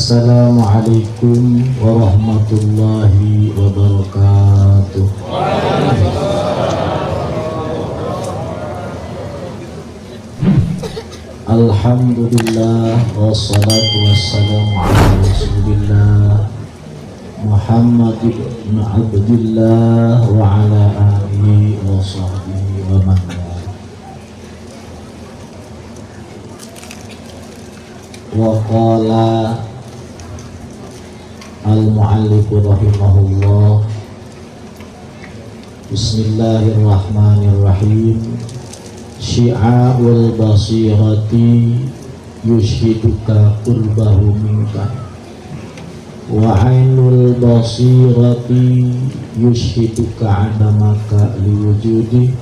Assalamualaikum warahmatullahi wabarakatuh. Alhamdulillah wassalatu wassalamu ala rasulillah Muhammad ibn Abdullah wa ala alihi wa sahbihi wa man wa qala al-mu'allif rahimahullah. Bismillahirrahmanirrahim. Syi'a'ul basirati yushhiduka qurbahu minka wa 'ainul basirati yushhiduka 'adamaka liwujudi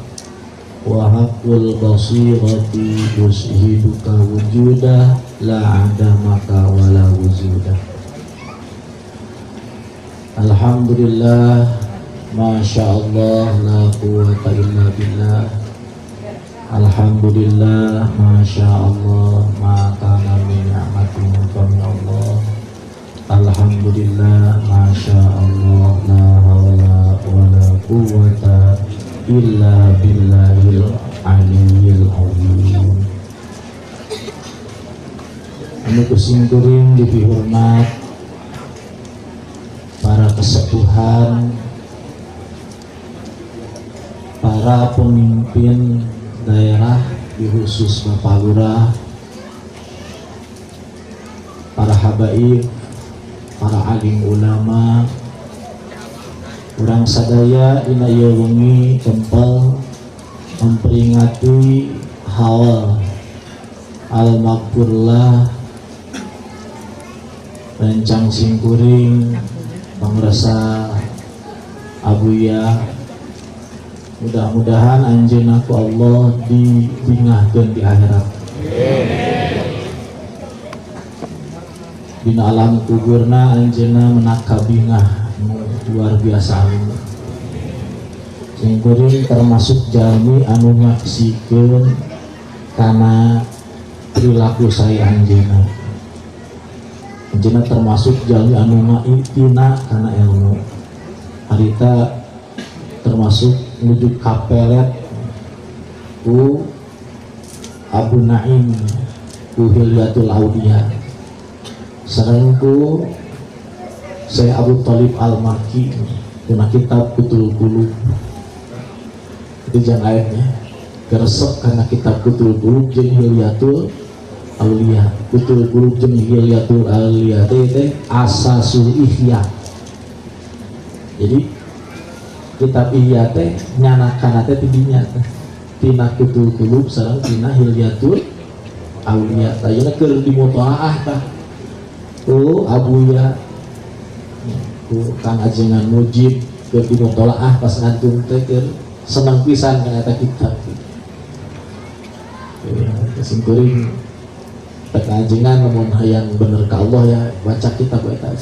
wa haqqul basirati yushhiduka wujuda la 'adamaka wa la wujuda. Alhamdulillah, Masya Allah, la quwwata illa billah. Alhamdulillah, Masya Allah, ma kana min ni'matin fa min Allah. Alhamdulillah, Masya Allah, la hawla wa la quwwata illa billahil aliyyil azim. Anu kusingkuring dihormat para kesepuhan, para pemimpin daerah, di khusus Bapak Lurah, para habaib, para alim ulama, urang sadaya dina ieu wengi tempel memperingati haul al-maghfurlah rencang singkuring pangresa abuya. Mudah-mudahan anjeunna ku Allah dibingahkeun di akhirat. Dina alam kuburna anjeunna menaka bingah luar biasa. Singkuring termasuk jalmi anu nyaksikeun kana perilaku saya anjeunna. Anjeunna termasuk jalmi anu ngaitina kana ilmu. Harita termasuk menuju kapelet ku Abu Naim ku Hilyatul Aulia, sareng ku Syekh Abu Thalib Al-Makki kuna kitab Kutul Qulub. Itu jangan ayatnya keresep karena kitab Kutul Qulub jeung Hilyatul Aulia. Kutul Qulub jeung Hilyatul Aulia teh asasul ihya. Jadi kitab iya teh nyanakan teh tidinya teh tina Kutul Qulub sareng tina Hilyatul Aulia. Ayeuna keur dimutolaah tah ku abuya ku Kang Ajengan Mujib keur dimutolaah pas ngantung teh keur seneng pisan kana eta kitab. Singkuring teh Ajengan lamun hayang bener ka Allah ya baca kitab eta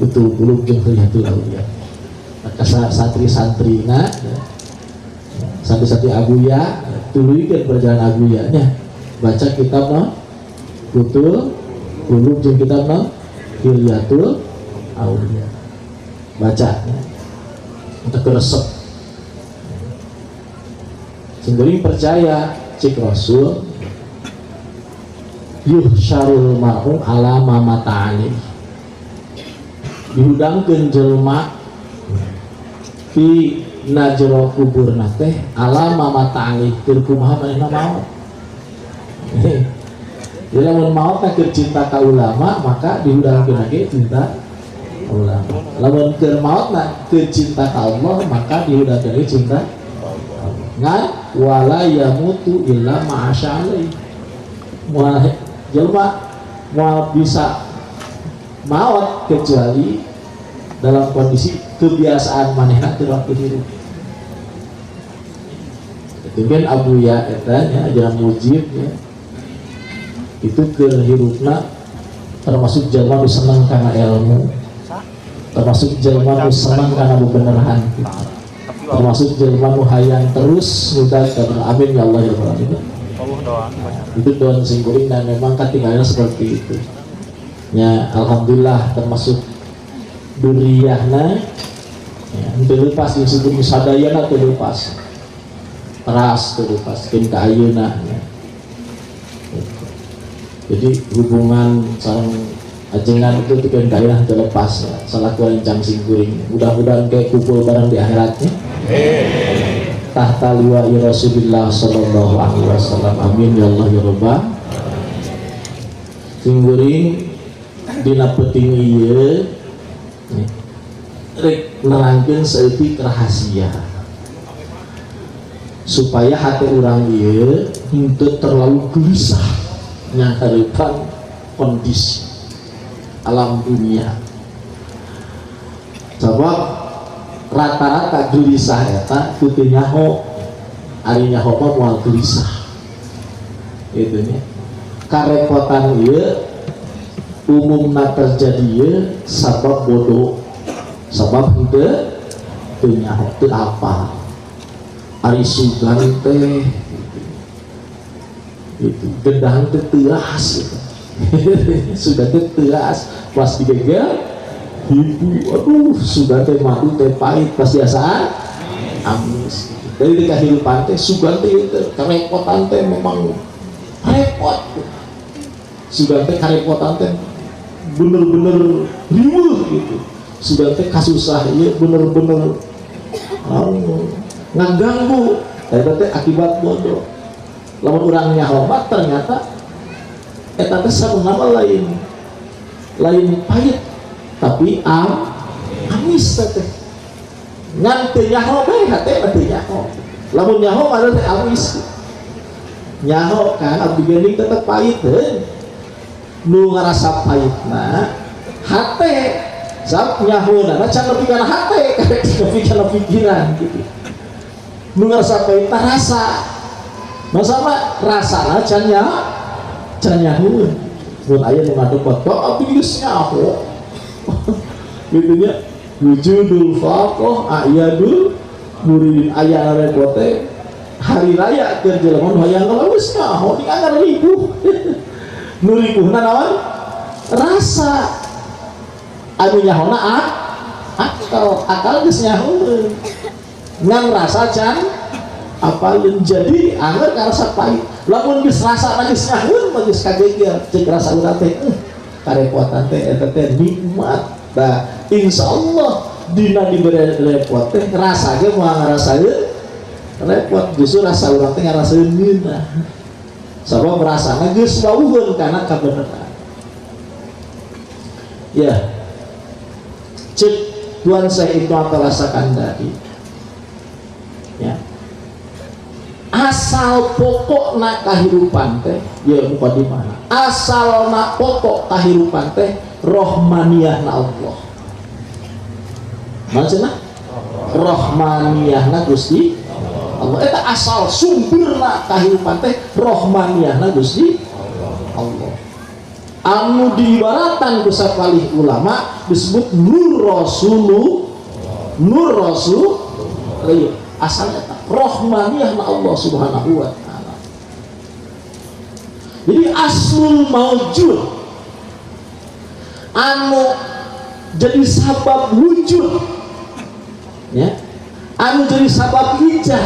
Kutul Qulub jeung Hilyatul Aulia. Santri-santrina santri-santri abuya tuluikeun perjalanan abuyanya baca kitab Kutul Qulub jeung kitab Hilyatul Aulia, baca untuk keresep singguring percaya cik Rasul yuhsyarul mar'u ala ma mata alih, dihudangkeun jelema fi najro kuburna teh ala mata alih keur kumaha manehna maot. Jadi lamun maot teh keur cinta ka ulama maka dihudangkeun lagi cinta ka ulama. Lamun keur maot na keur cinta ka Allah maka dihudangkeun lagi cinta ngan wala yamutu illa ma'asyalih. Moal jelema moal bisa maot kecuali dalam kondisi kebiasaan manehna teu waktu hirup. Itu kan abuya eta nya ajaran mujib ya. Itu keur hirupna termasuk jelema nu seneng kana ilmu, termasuk jelema nu seneng kana bebeneran, termasuk jelema nu hayang terus mudah kana amin ya Allah ya Rabbal alamin. Itu doa singkuring dan memang ketinggalan seperti itu. Ya, alhamdulillah termasuk duriyahna ya, terlepas disebut sadayana terlepas ras terlepas kin ka ayeuna ya. Jadi hubungan sareng ajengan itu kan kayak terlepas ya. Salaku rencang singkuring mudah-mudahan kayak kumpul bareng di akhiratnya tahta liwa'i Rasulillah sallallahu alaihi wasallam. Amin ya Allah ya Rabbah. Singkuring dina penting ieu rek nerangkeun saeutik rahasia supaya hati orang ieu henteu terlalu gelisah nyangkarepan kondisi alam dunia. Sebab rata-rata gelisah eta kudu nyaho, ari nyaho mah moal gelisah. Gitu nya. Karepotan ieu umumna terjadi ieu sabab bodoh. Sabab henteu teu nyaho teu apa. Ari sugan teh itu gendang teh teuas gitu. Sudah teh teuas pas digegel ibu aduh sudah teh madu teh pahit pas biasaan amis. Dari di kehidupan teh sugan teh karepotan teh memang repot. Sugan teh karepotan teh bener-bener riweuh gitu. Sugan teh kasusah ieu bener-bener ngaganggu. Eta teh akibat bodoh. Lamun urang nyaho ternyata eta teh sabunama lain pahit tapi amis teh ngan teu nyaho bae hate teu nyaho. Lamun nyaho mah teh amis. Nyaho kan abdi geuning tetep pahit heuh. Nu ngarasa pahitna hate sab nyaho na can nepi kana hate nepi kana pikiran gitu. Nu ngarasa pahitna rasa masama rasana can nyaho. Mun aya nu ngadepot kok abdi geus nyaho. Gitu nya wujudul faqih ayadul muridin aya repote hari raya keur jelema nu hayang geus nyaho di anggar ribu. Nu ribuhna naon? Rasa. Anu nyahona akal geus nyaho. Ngan rasa can apalin jadi anggar karasa pahit. Lamun geus rasa geus nyaho mah geus kageger ceuk rasa urang teh karepotan teh eta teh nikmat. Da insyaallah dina dibere repot teh rasa ge moal ngarasaeun repot justru rasa urang teh ngarasaeun geunah. Sabab rasana geus bauheun kana kabeneran. Ya. Cek Tuan Syekh Ibnu Athaillah Sakandari. Ya. Asal pokokna kahirupan teh ya mukadimah. Asalna pokok kahirupan teh rohmaniyahna Allah. Maksudna rohmaniyahna Gusti Allah. Eta asal sumberna kahirupan teh rohmaniyahna Gusti Allah. Anu diibaratan ku sakalih ulama disebut nur rasul asalnya rohmaniyahna Allah subhanahu wa ta'ala. Jadi aslul maujud anu jadi sabab wujud ya, anu jadi sabab ijad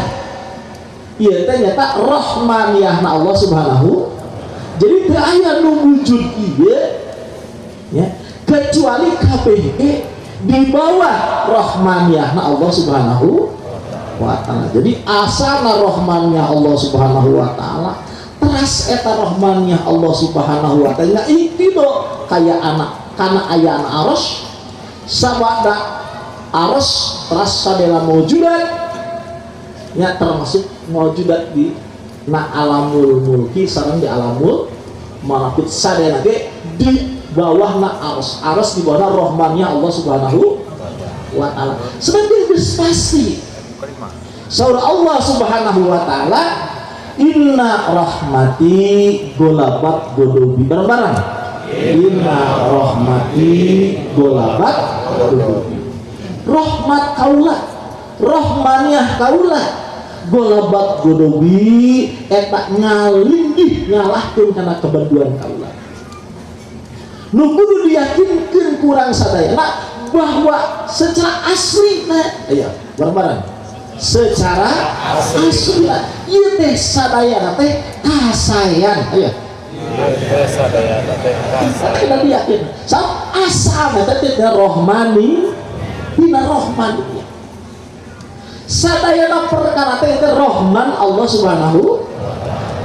ieu ternyata rohmaniyahna Allah subhanahu. Jadi teu aya nu wujud ieu ya kecuali kabeh di bawah rohmaniyahna Allah subhanahu wa ta'ala. Jadi asalna rohmaniyah Allah subhanahu wa ta'ala teras eta rohmaniyah Allah subhanahu wa ta'ala ikido kaya anak kana aya aros sabada aros teras sadela maujudat ya termasuk maujudat di na alamul mulki sareng di alamul malakut sadela ge di bawah na aros di bawah rohmaniyah Allah subhanahu wa ta'ala. Sebenarnya pasti saur Allah subhanahu wa ta'ala inna rahmati golabat godobi bareng-bareng inna rahmati golabat godobi. Rahmat kaulah rohmaniyah kaulah golabat godobi eta ngalindih ngalahkeun kana kebenduan kaulah. nu kudu diyakinkeun kurang sadayana bahwa secara asli ayo bareng-bareng secara asli ieu teh sadayana teh kasayan ayo sadayana teh kasayan yakin sam asal teh rohmani dina rohmani sadayana perkara teh rahman Allah Subhanahu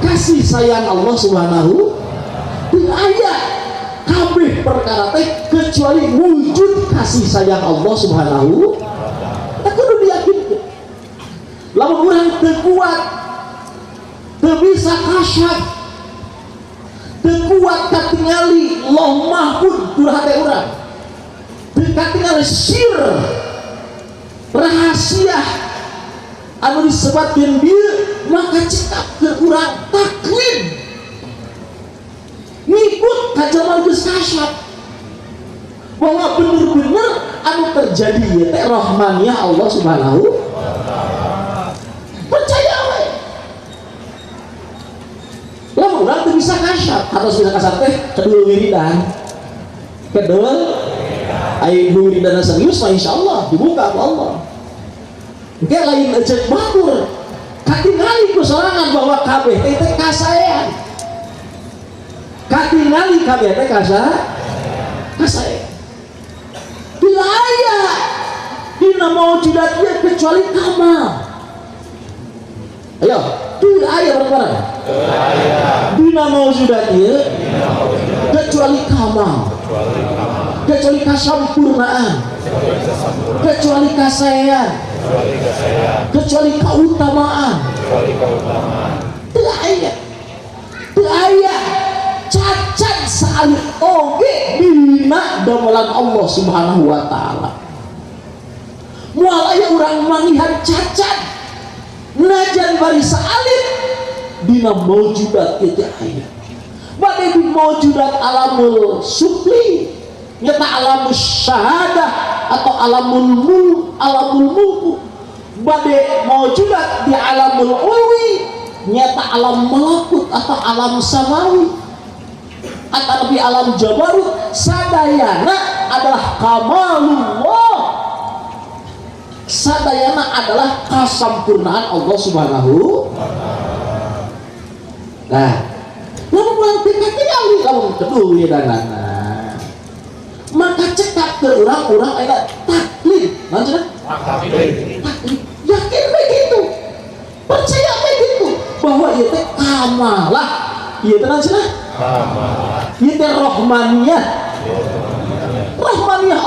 kasih sayang Allah Subhanahu tidak aya kabeh perkara teh kecuali wujud kasih sayang Allah Subhanahu tak kudu diyakinkeun lamun urang teu kuat teu bisa kasyaf teu kuat katingali Allah mahfud di hati urang teu katingali sir rahasia anu disebutkeun dieu maka cekap ke urang taklid ngikut ka jamal geus kasyaf bahwa bener-bener anu terjadi ieu teh rahmaniyah Allah Subhanahu percaya we lamun urang teu bisa kasyaf atau bisa kasyaf teh kedul wiridan kedul aya wiridan serius mah insyaallah dibuka ku Allah. Oke lain ejek batur katingali ku sorangan bahwa kabeh teh kasayan katingali kabeh teh kasayan bila aya dina maujudat ieu kecuali kamal ayo bila aya bareng-bareng dina maujudat ieu kecuali kamal kecuali kasampurnaan kecuali kasayan kecuali keutamaan teu aya cacat saalit oge dina damelan Allah Subhanahu wa taala moal aya urang mangihan cacat najan bari saalit dina maujudat ieu aya bade di maujudat alamul sufli nyata alamul syahadah atau alamul mulku bade maujudat di alamul ulwi nyata alam malakut atau alam samawi atau lebih alam jabarut sadayana adalah kamalullah sadayana adalah kasampurnaan Allah Subhanahu nah lalu pulang tinggal lalu kedua danana maka cekap ke orang-orang ada taklid maksudnya taklid yakin begitu percaya begitu bahwa itu kamalah itu maksudnya itu rahmaniyah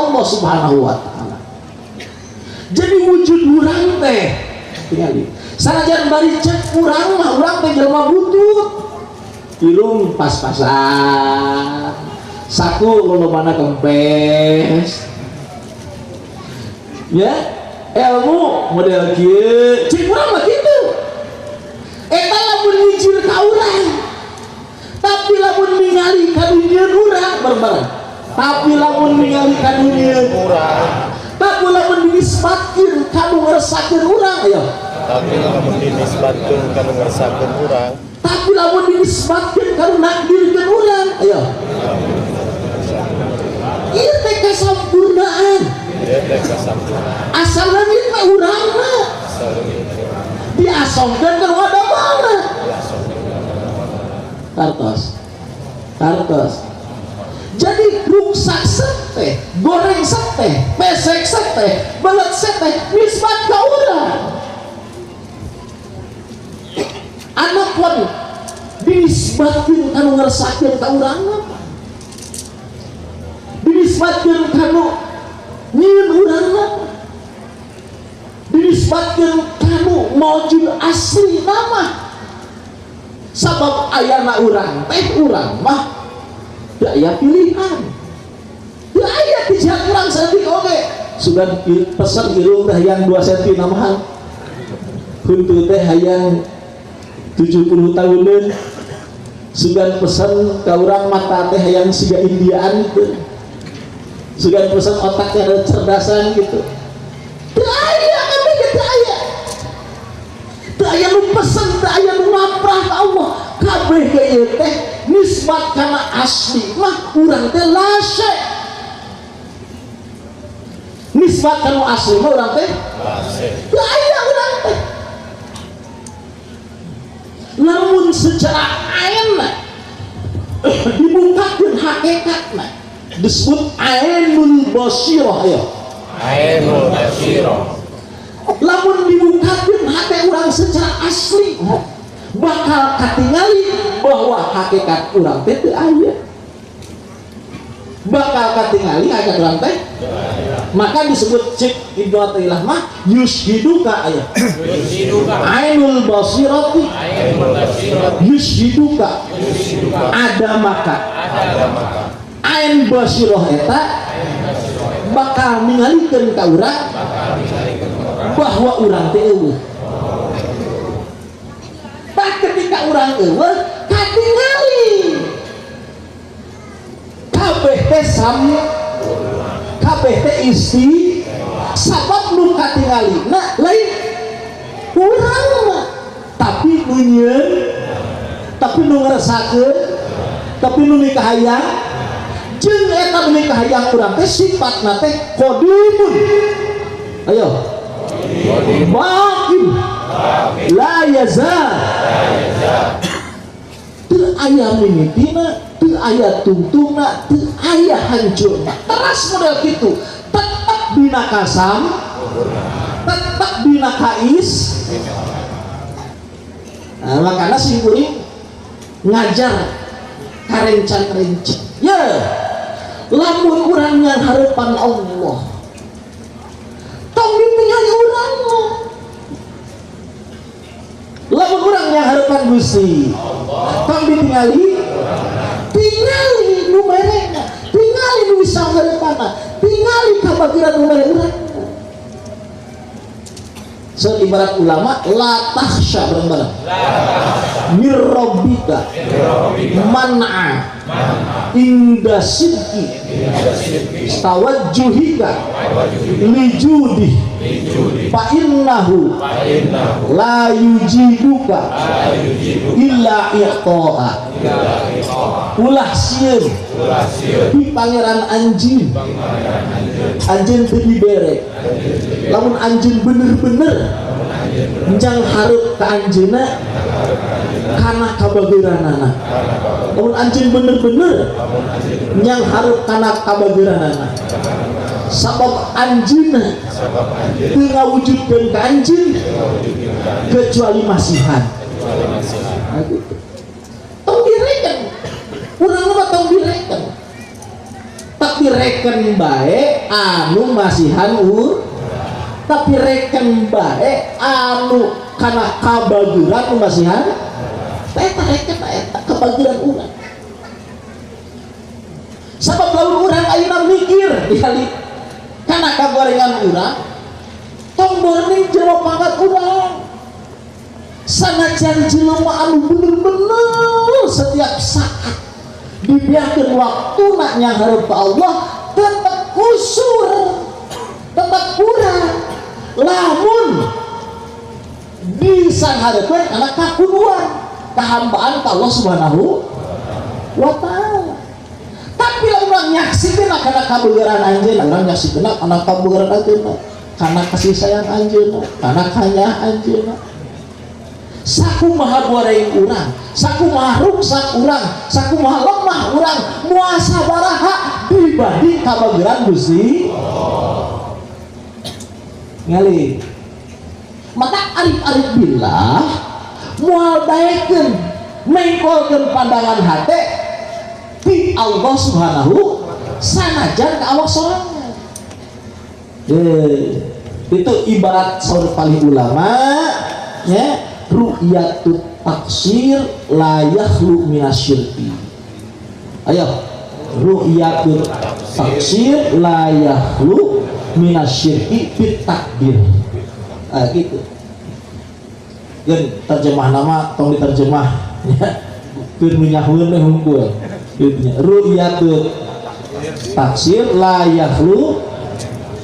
Allah Subhanahu wa ta'ala jadi wujud urang teh tinggal sanajan bari cek urang mah urang teh jelema butut irung pas-pasan saku lolobana kempes ya ilmu model kieu cik urang mah kitu eta lamun ngijir ka urang tapi lamun ningali ka dunia urang bareng tapi lamun ningali ka dunia urang tapi lamun dinisbatkeun ka nu ngeresakeun urang ayo tapi lamun dinisbatkeun ka nu ngeresakeun urang tapi lamun dinisbatkeun ka nu nakdirkeun urang ayo ieu teh kasampurnaan asal leungit mah urang mah diasongkeun ka ada mana kartos jadi rusak seteh goreng seteh pesek seteh belet seteh nisbat ka urang anak waduk dinisbatkeun ka nu ngeresakeun ka urang apa dinisbatkeun kanu nyieun urang nama dinisbatkeun kanu maujud asli nama sabab ayana urang teh urang mah teu aya pilihan teu aya di jahat urang saeutik oge sugan pesen irung teh hayang 2 cm namahan huntu teh hayang 70 tahunan sugan pesen ka urang mata teh hayang siga Indiaan gitu sugan pesen otaknya ada cerdasan gitu teu aya kabeh teu aya nu pesen teu aya nu ngaprah ka Allah kabeh kabeh ge ieu teh nisbat kana asli mah urang teh lase. Nisbat kana asli mah urang teh lase. Teu aya urang teh. Lamun secara ain dibukakeun hakikatna disebut ainul basirah ya. Ainul basirah. Lamun dibukakeun hate urang secara asli bakal katingali bahwa hakikat urang teh teu aya. Bakal katingali hakikat urang teh. Maka disebut cek Ibnu Athaillah mah yushiduka aya. Ainul basirati. Yushiduka. Ada maka. Ain basirah eta bakal ningalikeun ka urang bahwa urang teh eueuh. Tak ketika urang eueuh katingali kabeh teh sami, kabeh teh isi sabab nu katingalina lain urang mah tapi munyeun, tapi nu ngarasakeun, tapi nu nikahayang jeung eta nu nikahayang urang teh sifatna teh qadimun. Ayo bakin la yazal teu aya mimitina, teu aya tungtungna, teu aya hancurna. Teras model kitu tetep dina kasam, tetep dina kais. Nah, makanya si kuring ngajar karencan-rencan ya lamun urang yang harapan Allah tong ditinggali urang lamun urang yang harapan Gusti tong ditinggali nu merena tingali nu bisa harapanna tingali kabagiran nu mere urang. So ibarat ulama la tahsya bareng-bareng mirrobbika man'a inda sidki tawajjuhika lijudi fa innahu la yujiduka illa iqta'a ulah sieun di pangeran anjeun anjeun teu dibere lamun anjeun bener-bener njang hareup ka anjeunna kana kabageuranana lamun anjeun bener-bener njang hareup kana kabageuranana sabab anjeunna teu ngawujudkeun ka anjeun kecuali masihan. Tong direken urang mah tong direken tapi reken bae anu masihan tapi reken bae anu kana kabageuran nu masihan eta reken eta kabageuran urang. Sabab lamun urang ayeuna mikir dihali kana kagorengan urang tong borning jelema pangkat urang sanajan jelema anu bener-bener setiap saat dibiarkeun waktuna nya hareup Allah tetep kusur tetep kurang lamun bisa hareupeun kana kakuduan kahambaan ka Allah Subhanahu wa taala. Tapi lamun nyaksikeun kana kabeueuran anjeunna urang nyaksikeun kana kabeueuran anjeunna kana kasih sayang anjeunna kana kanya anjeunna sakumaha goreng urang sakumaha ruksak urang sakumaha lemah urang moal sabaraha dibanding kabeueuran Gusti ngali. Maka arif-arif billah moal daekeun mengkolkeun pandangan hate di Allah Subhanahu sanajan ka awak sorangan. Itu ibarat saur paling ulama ya ru'yatut taksir la yakhlu minasyirki. Ayo ru'yatut taksir la yakhlu minasyirki fit takbir. Gitu. Gen terjemah nama tong diterjemah ya. Keur minyaheun teh hungkul. Ru'yatut taksir la yakhlu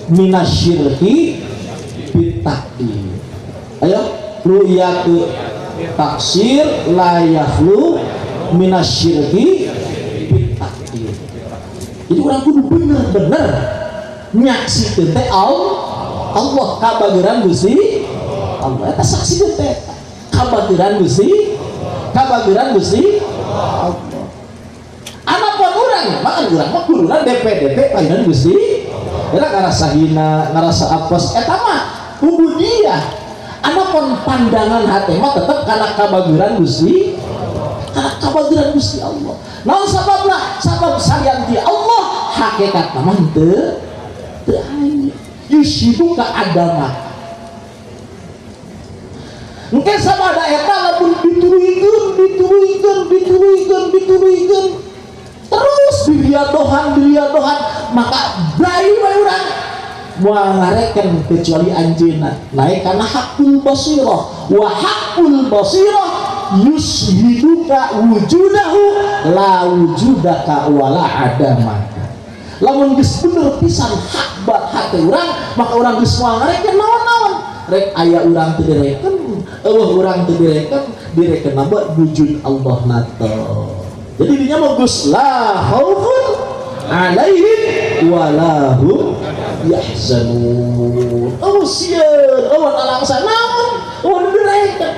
minasyirki fit takbir. Ayo ru'yatut taksir la yakhlu minasyirki bitakdir. Jadi orang kudu bener-bener nyaksikeun teh Allah kabageran Gusti Allah eta saksi teh kabageran Gusti Allah. Anapun urang makan urang mah kuduna DP painan Gusti era ngarasa hina ngarasa apes eta mah ubudiyah. Anapun pandangan hati mah tetep kana kabageran Gusti Allah. Naon sababna? Sabab sayang ti Allah hakikatna mah teu aya. Yusibuka adama. Engke sabada eta lamun dituruikeun terus diriadohan maka bayi urang moal ngarekeun kecuali anjeunna naik kana hakul basirah wa hakul basirah yushiduka wujudahu la wujudaka wala adamaka. Lamun geus bener pisan hak bat hati urang maka urang geus moal ngarekeun naon-naon rek aya urang teu direken eueuh urang teu direken mah wujud Allah nato. Jadi dinya mah geus la khaufun alaihim wala hum yahzanun. Sieun alangsa naon direken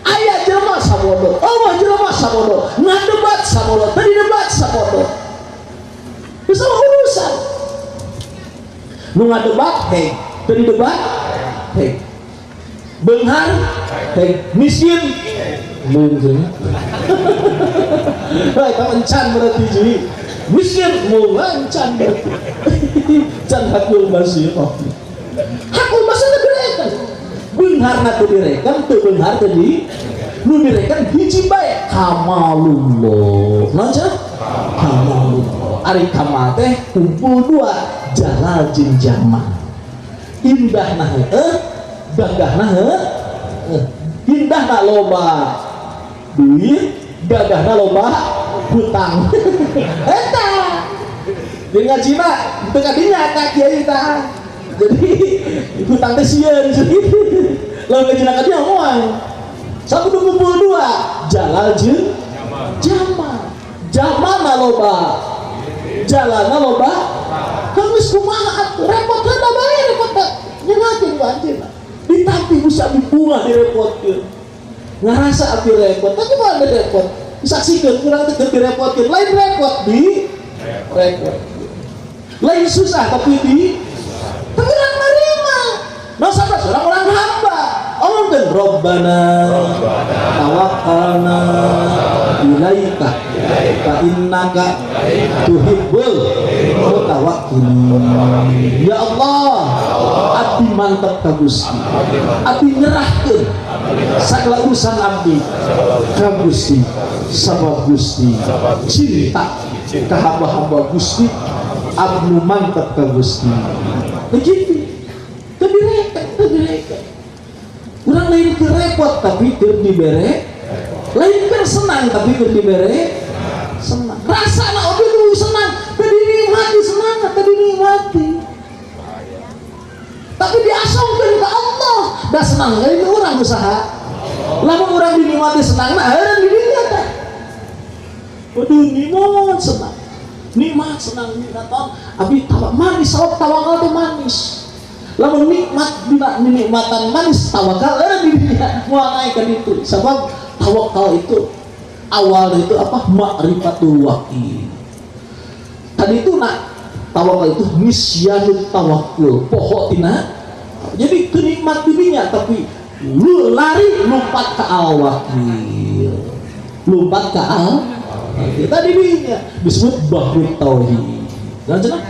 aya jelema sabodo ngadebat sabodo tadi debat sabodo bisa urusan nu ngadebat tadi debat beunghar miskin mungkin eta encan berarti jadi miskin encan berarti can hakul basirah direken beunghar teu direken teu beunghar tadi nu direken hiji bae kamalullah naon cenah kamalullah ari kamal teh kumpul dua jalal jeung jamal indahna gagahna indahna loba duit gagahna loba hutang eta di ngajina teu kadinya eta kieu tah jadi hutang teh sieun lamun ngajina kadinya moal sakudu kumpul dua jalal jeung jamalna loba jalanna loba geus kumaha repot kada bae repot nyengakeun ku anjeunna ditampi bisa dibunga direpotkeun ngarasa abdi repot tapi mah ada repot disaksikeun urang teh keur direpotkeun lain repot di repot lain susah tapi urang narima nah sabda orang hamba omongkeun Rabbana tawakkalna ilaika fa innaka tuhibbul mutawakkilin. Ya Allah abdi mantep ka Gusti abdi nyerahkeun sagala urusan abdi ka Gusti sabab Gusti cinta ka hamba-hamba Gusti abdi mantep ka Gusti begitu kedireken urang lain keur repot tapi keur dibere lain keur senang tapi keur dibere senang rasana oge dulu senang teu dinikmati senang teu dinikmati tapi diasongkeun ka Allah da senang lain urang usaha lamun urang dinikmati senang mah heureun di dinya teh aduh nikmat senang abi manis sabab tawakal teh manis lamun nikmat dina nikmatan manis tawakal ada di dunia moal naik ka ditu sabab tawakal itu awal itu apa ma'rifatul wakil tadi itu tawakal itu nisyanut tawakkul pokok tina jadi kenikmat dirinya tapi lu lari lompat ke al-wakil lompat ke al-wakil tadi dirinya disebut bahrut tauhid dan cenah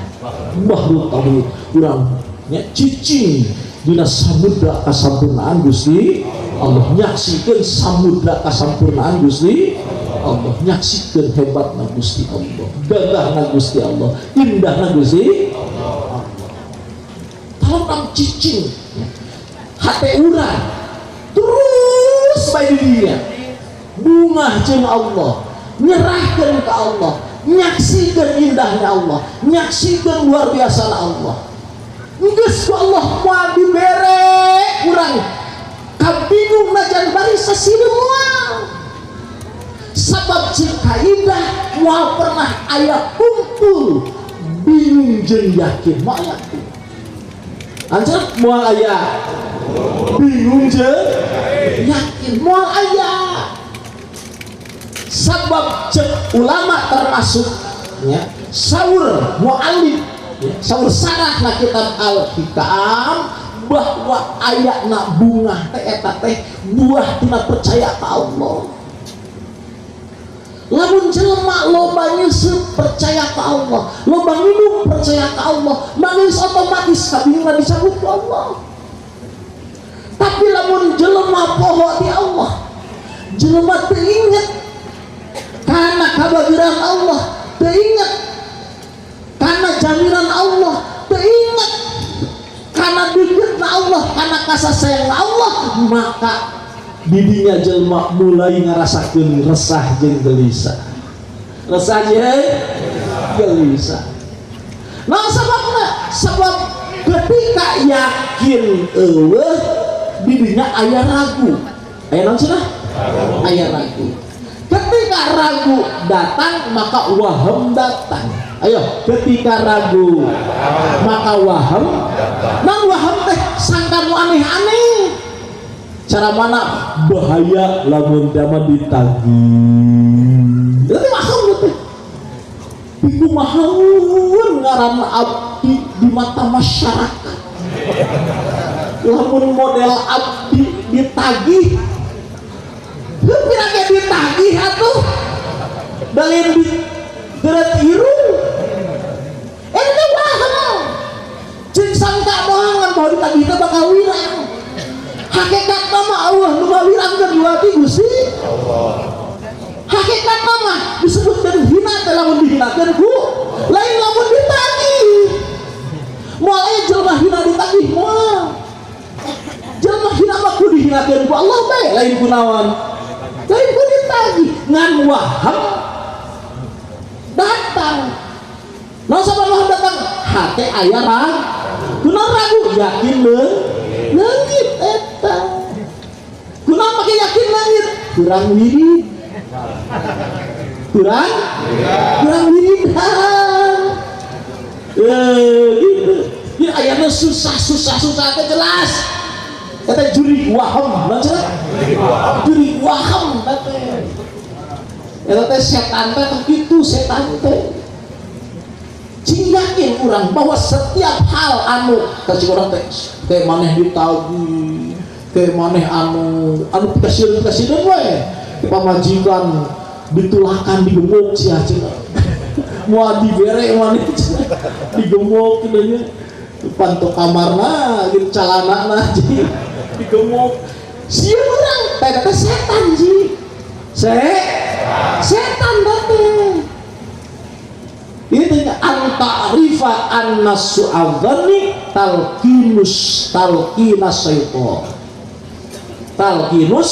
bahrut tauhid urang nya cicing dina samudra kasampurnaan Gusti Allah nyaksikeun samudra kasampurnaan Gusti Allah nyaksikeun hebatna Gusti Allah gagahna Gusti Allah indahna Gusti Allah talam cicing hate urang terus bae di dia bungah jeung Allah nyerahkeun ka Allah nyaksikeun indahnya Allah nyaksikeun luar biasana Allah geus ku Allah moal dibere urang kabingung najan bari sasieu moal sabab cik kaidah moal pernah aya kumpul bingung jeung yakin moal yakin anjir moal aya bingung jeung yakin moal aya sabab cek ulama termasuk ya saur mu'allim ya, saur sarah na kitab al-hikam bahwa ayatna bunga teh eta teh buah tina percaya ka Allah. Lamun jelema loba nyeuseut percaya ka Allah, loba minum percaya ka Allah, mangis otomatis kabingungan disambut ku Allah. Tapi lamun jelema poho di Allah, jelema teu inget kana kabagiran Allah, teu inget kana jaminan Allah, teu inget kana dikeutna Allah, kana kasih sayang Allah, maka didinya jelma mulai ngarasakeun resah jeung gelisah. Resah jeung gelisah. Nah sababna, sebab ketika yakin eueuh didinya aya ragu. Aya naon cenah? Aya ragu. Ketika ragu datang maka waham datang. Ayo, ketika ragu maka waham. Nang waham teh sangkan aneh-aneh. Cara mana bahaya lamun dama ditagih. Itu mahal gitu. Bingung mahal ngaran abdi di mata masyarakat. Lamun model abdi ditagih, pira ge ditagih atuh. Dalin di deret irung. Ini mahal. Cing sangka moangan bahwa ditagih teh bakal wirang. Hakikat nama Allah nu ngawirangkeun dua ti Gusti Allah. Hakikat nama disebut dan hina teh lamun dihinakeun ku lain lamun ditagih. Moal aya jelema hina ditagih moal. Jelema hina mah kudu dihinakeun ku Allah bae lain ku naon? Lain ku ditagih ngan waham datang. Nah sabar waham datang hate aya ragu. Ragu yakin leungit eta. Kunaon make yakin leungit? Kurang wirid. Kurang wiridan. Gitu. Ieu ayana susah teh jelas. Eta juri waham, naon cenah? Juri waham teh. Eta teh setan teh kitu setan teh. Cing yakin orang bahwa setiap hal anu kasih orang teh kayak maneh ditagih, kayak maneh anu kasih dan wae pamajikan ditulakan digemuk sia cenah moal dibere maneh digemuk kieu nya panto kamarna gitu calanana jadi digemuk sia urang teh setan ji setan bae. Ini anta rifa annas su'adzani talkinus syaitan. Talkinus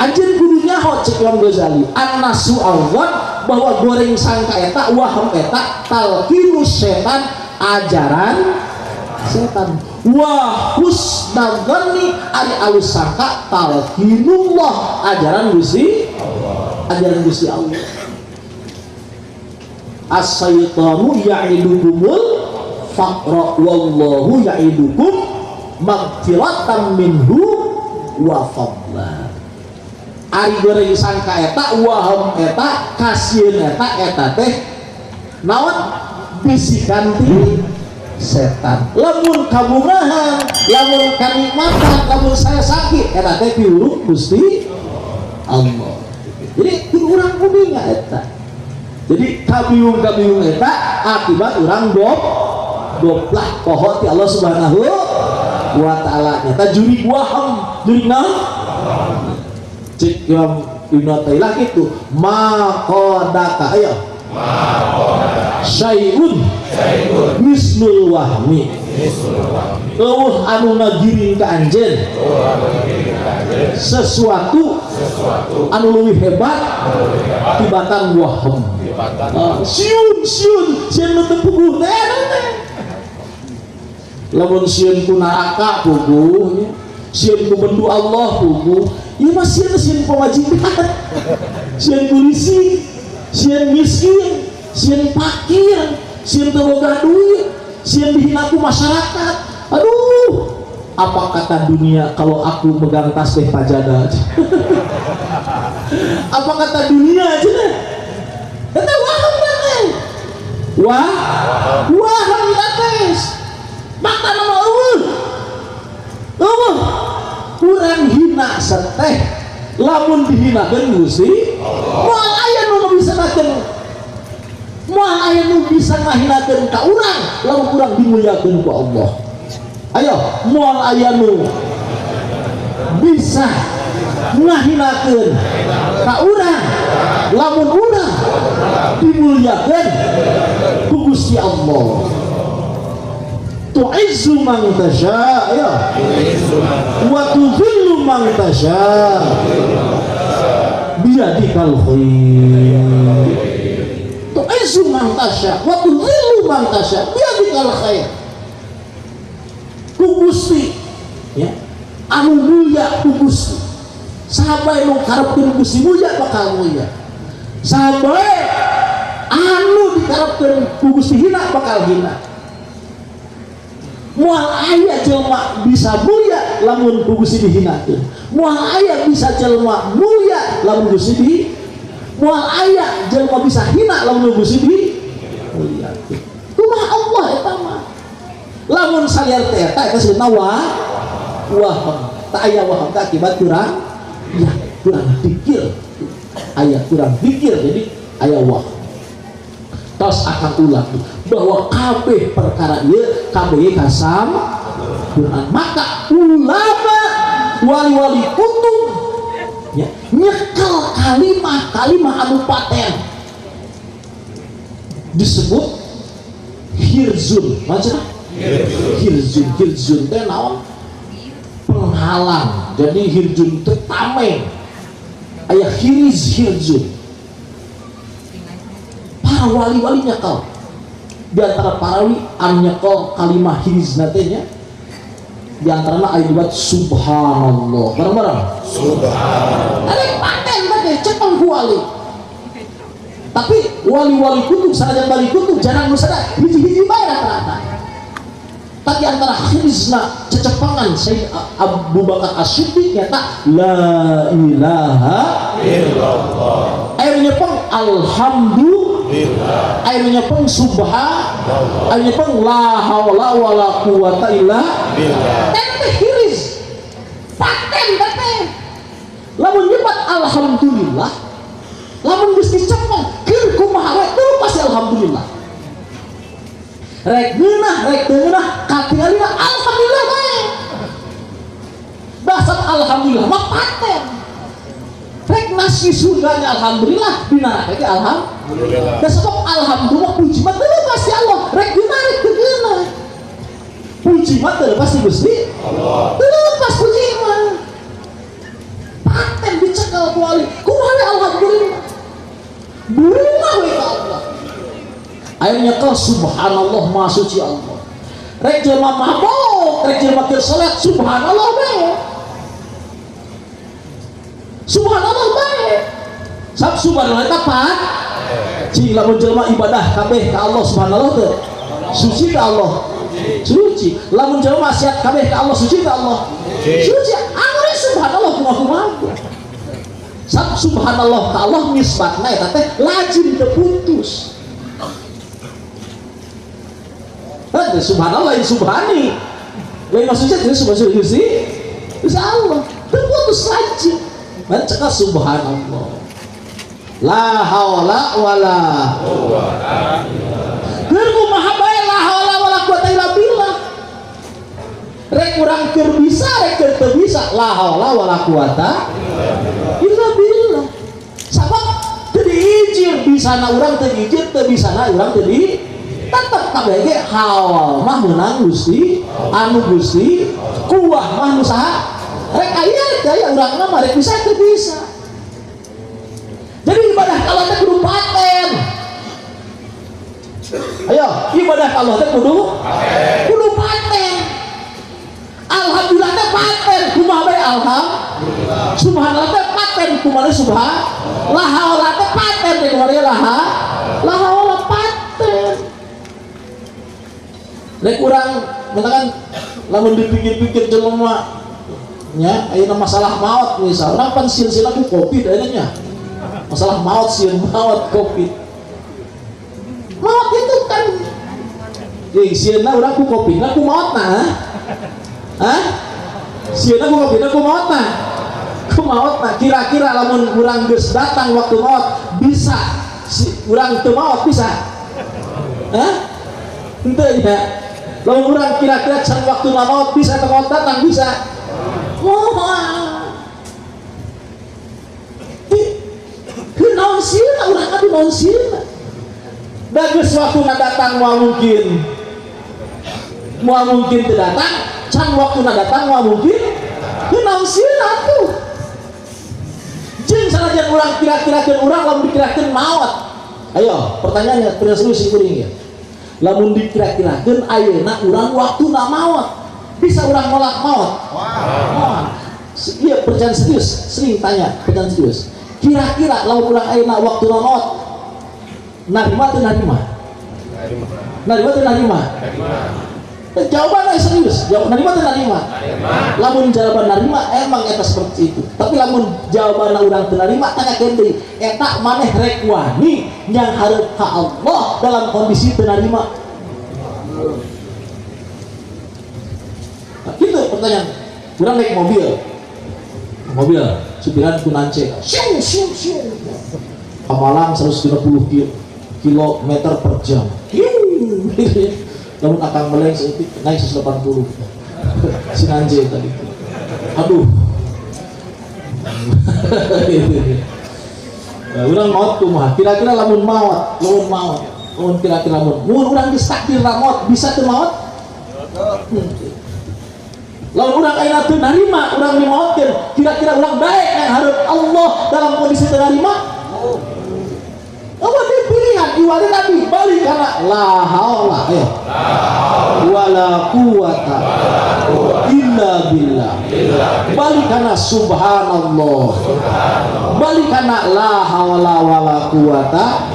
anjeun kudu nyaho cek Imam Ghazali annas su'adzan bahwa goreng sangka eta waham eta talkinus setan ajaran setan wa husnadzanni ari alus sangka talkinullah ajaran Gusti Allah. As-syaitanu ya'idukumul faqra wallahu ya'idukum maghfiratan minhu wa fadla. Ari goreng sangka eta waham eta kasieun eta teh naon bisikan ti setan. Lamun kabungahan, lamun kanikmatan, lamun saya sakit eta teh piuruk Gusti Allah. Jadi urang kuninga eta. Jadi kabingung eta akibat orang goblok poho ti Allah Subhanahu wa taala nyata juri waham juri naon cek yang Ibnu Taimiyah itu maqadaka ayo syai'un misnul wahmi anu ngagiring ka anjeun sesuatu anu leuwih hebat tibatan waham siun nu teu puguh teh lamun sieun ku neraka puguh sieun ku bendu Allah puguh ieu mah sieun pamajikan sieun polisi, sieun miskin, sieun fakir, sieun teu boga duit, sieun dihina ku masyarakat. Aduh, apa kata dunia kalau aku megang tasbih pajada? Apa kata dunia aja deh? Kata waham datang, waham datang. Maka nama kurang hina seteh, lamun dihinakeun Gusti, moal aya nu bisa ngakeun, moal aya nu bisa ngahinakeun ka urang, lamun urang dimuliakeun ku Allah. Ayo, moal aya nu bisa ngahinakeun ka urang, lamun urang dimuliakeun ku Gusti Allah. Tu'izzu man tasya, ya, wa tudhillu man tasya, biyadikal khair. Tu'izzu man tasya wa tudhillu man tasya, biyadikal khair. Ku Gusti, ya, anu mulia ku Gusti. Sahabat nu karepkeun Gusti mulia bakal mulia. Sahabat anu dikarepkeun ku Gusti hina bakal hina. Moal aya jelma bisa mulia lamun ku Gusti dihinakeun. Moal aya bisa jelma mulia lamun Gusti di, moal aya jelma bisa hina lamun Gusti di muliakeun. Kumaha Allah eta mah. Lamun saliar teh eta disebutna waham. Tak aya waham teh akibat kurang, ya kurang pikir. Aya kurang pikir jadi aya waham. Tos akan ulang bahwa kabeh perkara ieu kabeh kasam Quran. Maka ulama wali-wali kutub ya nyekel kalimah anu paten disebut hirzun. Maca hirzun teh naon? Penghalang. Jadi hirzun teh tameng. Aya hirzun. Para wali-wali nyekel. Di antara para wali anu nyekel kalimah hirzna teh nya di antaranya aya buat subhanallah. Bareng-bareng subhanallah. Ada paten teh cepeng ku wali. Tapi wali-wali kutub sanajan wali kutub jarang nu sadar hiji-hiji bae rata-rata. Tapi antara hirzna cecepangan Sayyid Abu Bakar As-Siddiq nyata la ilaha illallah. Akhirnya peng alhamdulillah. Akhirnya peng subhanallah. Akhirnya peng la haula wala quwata illa billah. Teh hirz. Paten teh. Lamun nyebat alhamdulillah, lamun geus dicepeng keur kumaha we teu pasti alhamdulillah. Rek geunah, rek teu geunah, katingalina alhamdulillah bae. Dasar alhamdulillah mah paten. Rek nasi surganya alhamdulillah, di neraka ge alhamdulillah. Da sebab alhamdulillah puji mah teu pasti Allah. Rek geunah, rek teu geunah. Puji mah teu pasti Gusti Allah. Teu pas puji mah. Paten dicekel ku wali. Kumaha alhamdulillah. Bunga we ka Allah. Akhirnya kau subhanallah maha suci Allah. Rek jelema mabok, rek jelema keur salat subhanallah bae. Subhanallah bae. Sab subhanallah eta pat. Cing lamun jelema ibadah kabeh ka Allah subhanallah teh. Suci ka Allah. Suci. Lamun jelema maksiat kabeh ka Allah suci ka Allah. Suci. Angre subhanallah kumaha. Sab subhanallah ka Allah nisbatna eta teh lajim teu putus. Subhanallah, subhani. Lain maksudnya itu subhanallah sih. Insya Allah terputus saja. Baca subhanallah. La haula wala quwwata. Keur kumaha bae la haula wala quwwata illa billah. Rek urang keur bisa, rek keur teu bisa. La haula wala quwwata illa billah. Sabab teu diijir bisana urang teu diijir, teu bisana urang teu di tetap kabeh ge hal mah meunang Gusti anu Gusti kuah mah nu saha rek aya urangna mah rek bisa teu bisa. Jadi ibadah ka Allah teh kudu paten. Ayo ibadah ka Allah teh kudu paten. Alhamdulillah teh paten kumaha bae alhamdulillah. Subhanallah teh paten kumaha subhanallah haula teh paten teh kumaha la haula paten. Rek urang mengatakan lamun dipikir-pikir jelema nya ayeuna masalah maut misal urang pan sieun-sieun ku Covid aya masalah maut sieun maut Covid. Maut itu kan sieunna urang ku Covid ku mautna. Hah? Sieunna ku Covid ku mautna. Ku mautna kira-kira lamun urang geus datang waktu maut bisa urang teu maut bisa? Hah? Henteu ya. Lamun urang kira-kira can waktu maut bisa teu maut datang bisa? Naon sieuna urang atuh naon sieuna. Da geus waktuna datang moal mungkin teu datang, can waktuna datang moal mungkin naon sieuna atuh. Jeung sanajan urang kira-kirakeun urang lamun dikirakeun maot. Ayo, pertanyaannya pernah solusi kuring ya. Lamun dikira-kirakeun ayeuna urang waktuna maot. Bisa urang nolak maut? Wow. Iya percaya serius, sering tanya percaya serius. Kira-kira lamun urang ayeuna waktuna maut, narima teu narima? Narima teu narima? Jawabannya serius, narima teu narima? Lamun jawaban narima emang eta seperti itu. Tapi lamun jawabanna urang teu narima tanyakeun deui, eta maneh rek wani yang hareup ka Allah dalam kondisi teu narima. Gitu pertanyaan. Kurang naik mobil supiran ku nance Pamalang 130 km per jam. Namun akang meleng naik 180 si nance tadi. Aduh. Urang maut kumaha? Kira-kira lamun kira-kira lamun urang geus takdir maut bisa teu maut? Lalu orang ayeuna teu narima urang dimautkeun, kira-kira urang baik yang hareup Allah dalam kondisi teu narima? Apa dia pilihan iwali Nabi balik kana la haula ayo wala quwata illa billah, balik kana subhanallah, balik kana la haula wala quwata,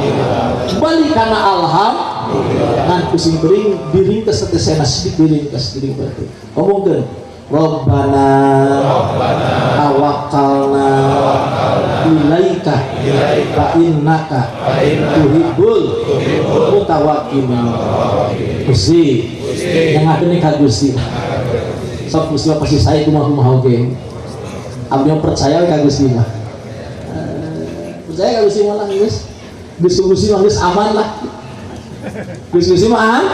balik kana alhamdulillah. Kan pusing bering diringkes teh sena sidik diringkes berarti ngomongkeun Rabbana tawakkalna ilaika fa innaka tuhibbul mutawakkilin. Gusti nyangakeun ka Gusti sok Gusti pasti saya kumaha oge abdi percaya ka Gusti mah percaya ka Gusti mah geus Gusti mah geus aman lah Gusti mah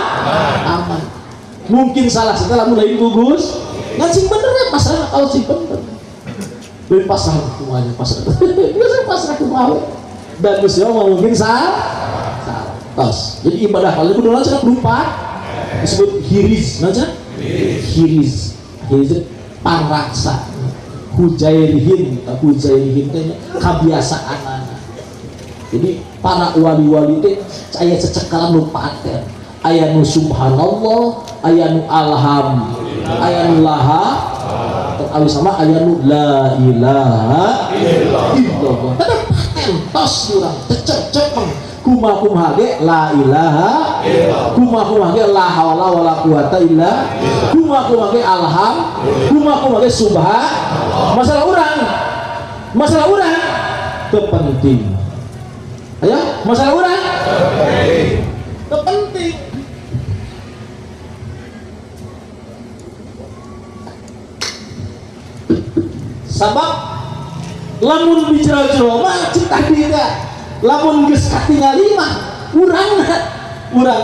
aman. Mungkin salah setelah mulai gugus ngan sing bener ya pasrah kalau sing bener dari pasrah semuanya pasrah biasa pasrah kumaha dan Gusti Allah mungkin salah tos. Jadi ibadah kalau kudu lancar berupa disebut hiriz lancar hiriz paraksa hujairihin teh kebiasaan. Jadi para wali-wali teh aya cecekalan nu paten aya nu subhanallah aya nu alham aya nu laha terus sama aya nu la ilaha illallah. Tapi paten tos urang cecek kumaha ge la ilaha kumaha ge la haula wala quwata illa kumaha ge alham kumaha ge subhan. Masalah urang kepenting. Ayo, masalah urang kepenting. Sabab lamun bicara mah cita dina lamun geus katingali mah urang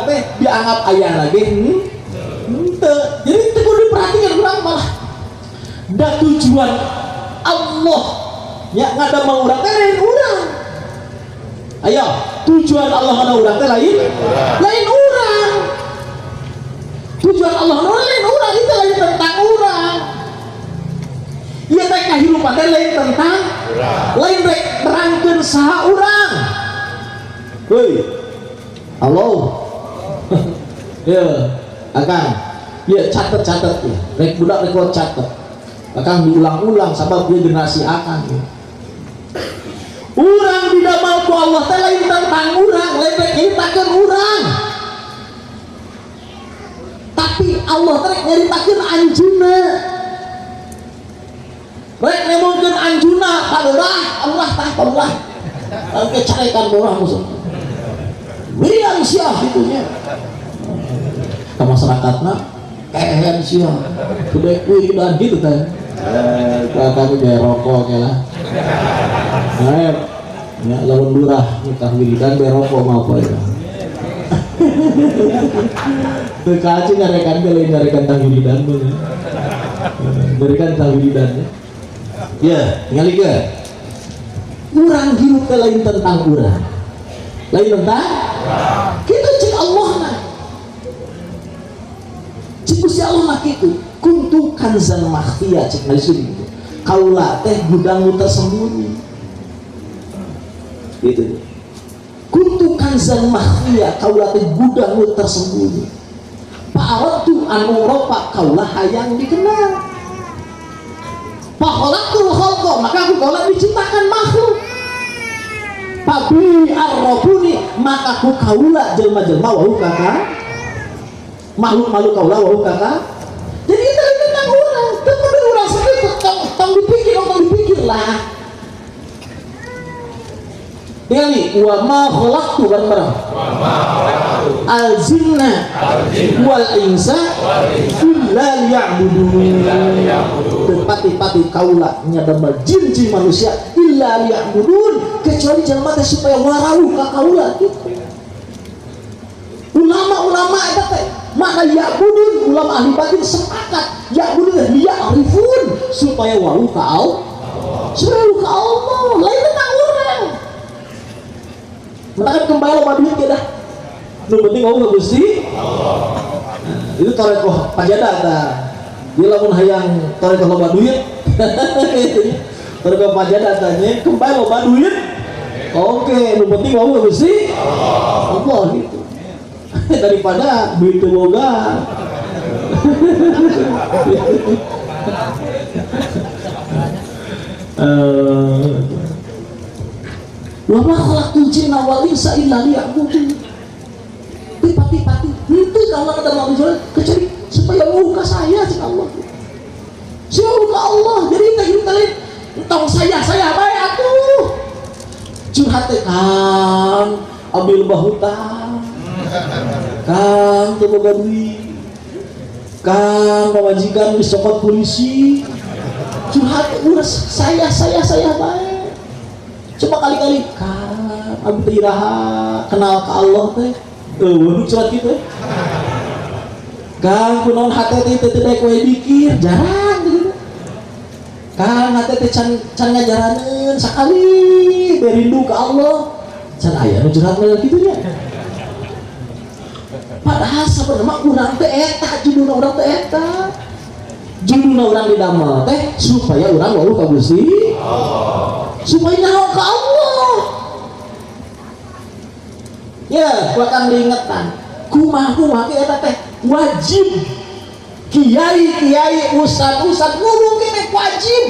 teh dianggap aya lagi henteu. Jadi teu kudu diperhatikan urang malah da tujuan Allah nya ngadamel urang teh lain urang. Ayo, tujuan Allah ngana urang teh lain urang. Tujuan Allah ngana lain urang, itu lain tentang urang. Ieu teh kahirupan teh lain tentang lain rek nerangkeun saha urang. Heuy. Halo. Ya, Akang. Ya catet ya. Rek budak rek catet. akan diulang-ulang sabab dia generasi akan gitu. Urang didamal ku Allah teh lain tentang urang, lain nyaritakeun urang. Tapi Allah teh nyaritakeun anjeunna. Rek nemongkeun anjeunna pageurah Allah tah Allah. Oke carekan urang musuh. Wirian sia gitunya. Ka masyarakatna kehen sia. Kudu kuy dan gitu teh. Kami gaya rokok ya lah. Nah, ya lawan lurah nikah wiridan gaya rokok mau apa ya? Terkacau ngarekan kalau ngarekan tang wiridan tuh, ngarekan tang wiridan ya. Ya, tinggal liga. Urang hirup ke lain tentang urang, lain tentang kita cek Allah nah, cek Gusti Allah nak itu. Kuntu kanzan makhfiyah cek nalisuri gitu. Kaula teh gudang tersembunyi. Gitu. Kuntu kanzan makhfiyah kaula teh gudang tersembunyi. Fa'aratu an urofa kaula hayang dikenal. Fakhalaqtul khalqa maka aku kaula diciptakan makhluk. Fabi arrabuni maka aku kaula jelma-jelma wau kakak. Makhluk-makhluk kaula wau kakak. Jadi itu tentang orang, tentang orang sendiri, tentang dipikir lah. Tinggal nih, wa ma khalaqtu bareng-bareng. Al-jinna wal insa illa liya'budun. Pati-pati kaula nyadamel jin-jin manusia illa liya'budun, kecuali jelema teh supaya warau ka kaula gitu. Ulama-ulama eta teh mana ya'budun, ulama ahli batin sepakat ya'budun liya'rifun supaya waru ka Allah, supaya waru ka Allah, lain tentang urang. Maka kembali loba duit ya dah. Nu penting waru ka Gusti Allah. Itu tarekoh pajadah tah. Dia lamun hayang tarekoh loba duit. Tarekoh pajadah tah nya kembali loba duit. Oke, nu penting waru ka Gusti Allah gitu. Daripada begitu boga. Wa ma khalaqtul jinna wal insa illa liya'budun. Pati itu kalau ada manusia kecuali supaya muka saya sih Allah. Saya muka Allah. Jadi kita hidup kalian tong saya baik atuh. Curhat kan ambil bahutan. Kang teu boga duit, Kang pamajikan disokot polisi, curhat urus saya baik. Coba kali-kali Kang abdi teh iraha kenal ka Allah teh, teu curhat kitu. Kang kunaon hate teh teu daek we dikir, jarang gitu. Kang hate teh can ngajaraneun sakali berindu ka Allah, can aya nu curhat kitu nya. Padahal sebenarnya urang teh eta judulna urang teh eta. Judulna urang didamel teh supaya urang walu ka Gusti Allah. Supaya nyaho ka Allah. Ya, kuatan diingetan. Kumaha ge eta teh wajib. Kiai ustad ngomong kene wajib.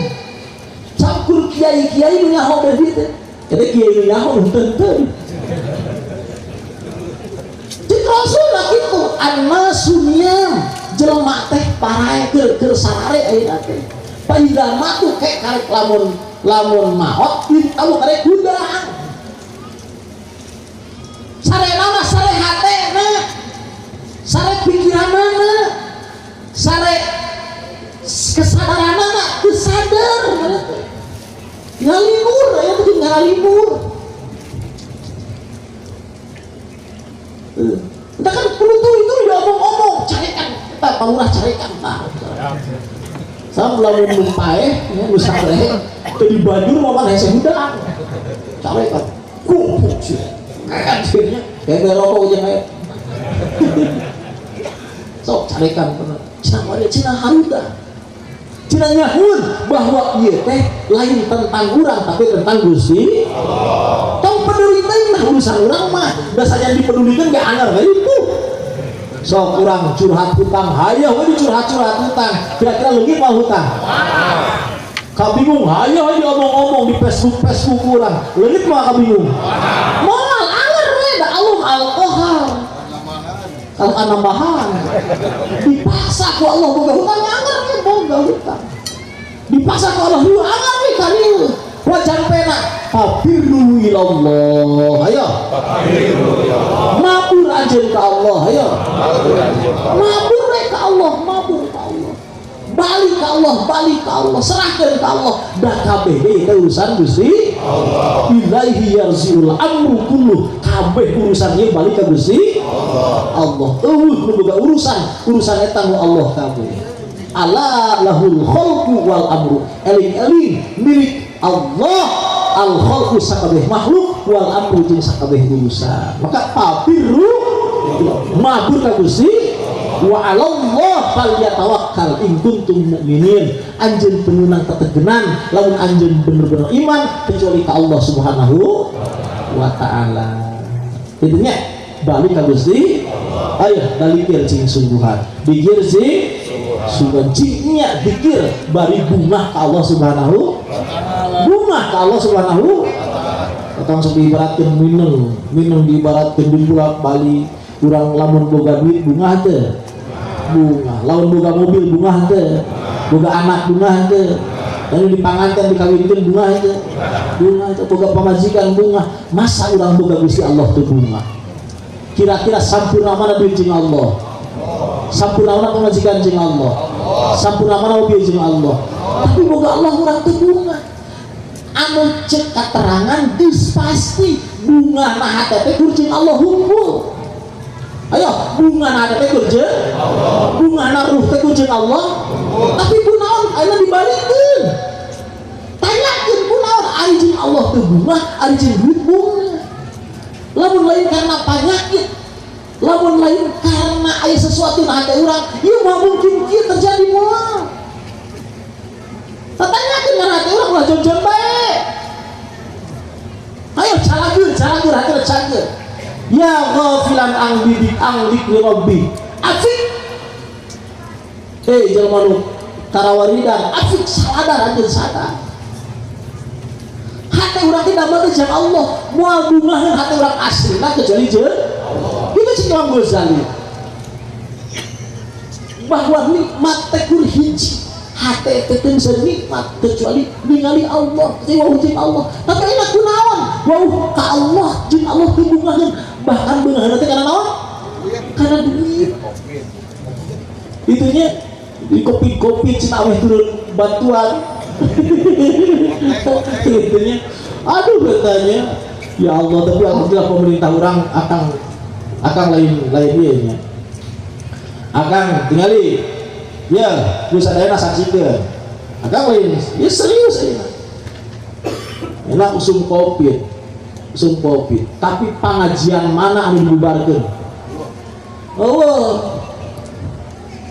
Campur kiai nu nyaho deui teh. Eta kiai nu nyaho teu. Rasulullah itu an-nasuniam jelema teh parae keur sarare ayeuna teh. Paida matu ke karek lamun maot tahu karek gudang. Sarena mah sare hatena, sare pikiranana, sare kesadaranana mah teu sadar. Ngalimur aya teh ngalimur. Kita kan penutup itu udah omong-omong, carikan kita pangurah carikan nah. Saya belum numpae, ya nusare, itu di Banjur mau mana saya muda, carikan, kumpul sih, kayak sihnya, kayak berokok aja kayak, so carikan benar, Cina Haruda, Cina nyahun bahwa iya teh lain tentang urang tapi tentang Gusti. Tong peduli teh nah urusan urang mah, dasarnya dipedulikan gak anggar kayak itu. So kurang curhat hutang, hayo we curhat-curhat hutang. Kira-kira leungit mah hutang. Kabingung, hayo we omong-omong di Facebook kurang. Leungit mah kabingung. Moal anger we da alum alkohol. Kalau anambahan dipaksa ku Allah boga hutang anger we boga hutang. Dipaksa ku Allah lu anger we kadieu. Wajan pena fafirru ilallah, ayo mabur anjeun ka Allah, ayo mabur ka Allah, mabur ka Allah, balik ka Allah, balik ka Allah, serahkeun ka Allah, da kabeh teh urusan Gusti Allah. Ilaihi yarji'ul amru kullu, kabeh urusan ieu balik ka Gusti Allah. Eueuh nu boga urusan eta nu Allah kabeh. Ala lahul khalqu wal amru, eling-eling milik Allah al-khalqu sakabeh makhluk wal amru jeung sakabeh urusan. Maka pabiru mabur ka Gusti wa 'alallah falyatawakkal in kuntum mukminin. Anjeun peunang tetegenan lamun anjeun bener-bener iman kecuali ka Allah Subhanahu wa taala. Intinya balik ka Gusti, ayo balikir cing sungguhan. Dikir cing sungguhan cingnya dikir bari bunga ka Allah Subhanahu bunga ka Allah Subhanahu. Katong sok diibaratkeun minum diibaratkeun dipulak balik urang lamun boga duit bunga teh bunga, lamun boga mobil bunga teh, boga anak bunga teh, lalu dipanganten dikawinkeun bunga teh boga pamajikan bunga. Masa urang boga Gusti Allah teh bunga? Kira-kira sampurna mana duit jeung Allah, sampurna mana pamajikan jeung Allah, sampurna mana mobil jeung Allah, tapi boga Allah urang teh bunga. Anu cek keterangan geus pasti bunga nah teh kurjing Allah hunkul. Ayo bunga nah teh kurjing Allah, bunga nah ruh teh kurjing Allah. Tapi kunaon ayeuna dibalikeun, tanyakeun kunaon ari jeung Allah teh bunga, ari jeung duit bunga. Lamun lain karena penyakit, lamun lain karena aya sesuatu nah teh urang, ieu mah mungkin kieu terjadi moal. Tanyakeun kana teh urang ulah jon-jon bae. Ayo calageun hati cageun. Ya ghafilan anglik li rabbi. Afik. Jelema nu karawaridan, afik sadar anjeun sadar. Hati urang teh damel teh jeung Allah, moal bungaheun hati urang aslina kecuali jeung Allah. Itu si Imam Ghazali. Bahwa nikmat teh kur hiji. Hati teh teu bisa nikmat kecuali ningali Allah, wau jeung Allah. Tapi enak kunaon? Wau ka Allah jeung Allah teh bungaheun, bahkan bungaheun teh kana naon? Kana duit. Itunya di kopi-kopi cenah weh turun bantuan. Itunya aduh katanya ya Allah, tapi alhamdulillah pemerintah orang akan lain ieu nya. Akan tingali ya, terus ada saksikan. Agak lain, ya serius ya. Enak usum kopi. Tapi pengajian mana anu dibubarkeun? Oh,